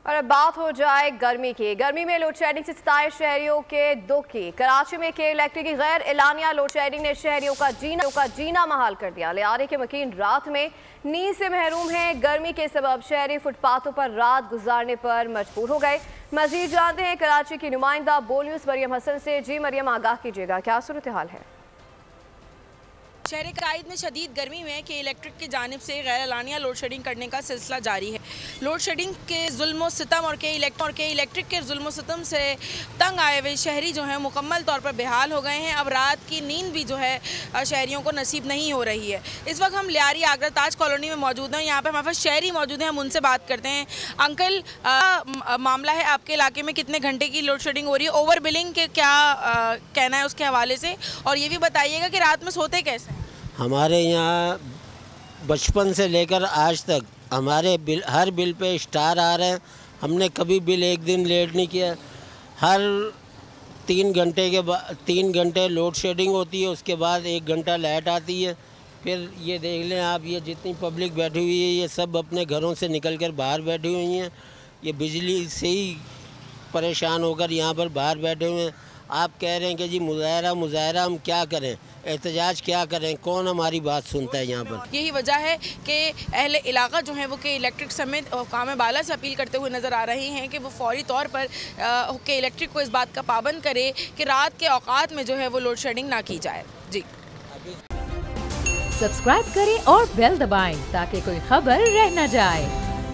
और अब बात हो जाए गर्मी की। गर्मी में लोड शेडिंग से 27 शहरियों के दुख की। कराची में के इलेक्ट्रिक की गैर एलानिया लोड शेडिंग ने शहरियों का जीना महाल कर दिया। लियारे के मकीन रात में नींद से महरूम हैं। गर्मी के सबब शहरी फुटपाथों पर रात गुजारने पर मजबूर हो गए। मजीद जानते हैं कराची की नुमाइंदा बोल न्यूज़ मरियम हसन से। जी मरियम, आगाह कीजिएगा, क्या सूरत हाल है? शहर कायद में शदीद गर्मी में के इलेक्ट्रिक की जानिब से गैर एलानिया लोड शेडिंग करने का सिलसिला जारी है। लोड शेडिंग के जुल्म सितम और के इलेक्ट्रिक के जुल्म सितम से तंग आए हुए शहरी जो हैं मुकम्मल तौर पर बेहाल हो गए हैं। अब रात की नींद भी जो है शहरियों को नसीब नहीं हो रही है। इस वक्त हम लियारी आगरा ताज कॉलोनी में मौजूद हैं। यहाँ पर हमारे पास शहरी मौजूद हैं, हम उनसे बात करते हैं। अंकल, मामला है आपके इलाके में कितने घंटे की लोड शेडिंग हो रही है? ओवर बिलिंग के क्या कहना है उसके हवाले से, और ये भी बताइएगा कि रात में सोते कैसे? हमारे यहाँ बचपन से लेकर आज तक हमारे हर बिल पे स्टार आ रहे हैं। हमने कभी बिल एक दिन लेट नहीं किया। हर 3 घंटे लोड शेडिंग होती है, उसके बाद 1 घंटा लाइट आती है। फिर ये देख लें आप, ये जितनी पब्लिक बैठी हुई है ये सब अपने घरों से निकल कर बाहर बैठी हुई हैं। ये बिजली से ही परेशान होकर यहाँ पर बाहर बैठे हुए हैं। आप कह रहे हैं कि जी मुजाहरा हम क्या करें, एहतजाज क्या करें, कौन हमारी बात सुनता है यहाँ पर? यही वजह है कि अहले इलाका जो है वो के इलेक्ट्रिक समेत हुकाम बाला से अपील करते हुए नज़र आ रहे हैं कि वो फौरी तौर पर के इलेक्ट्रिक को इस बात का पाबंद करे कि रात के औकात में जो है वो लोड शेडिंग ना की जाए। जी, सब्सक्राइब करें और बेल दबाएं ताकि कोई खबर रह न जाए।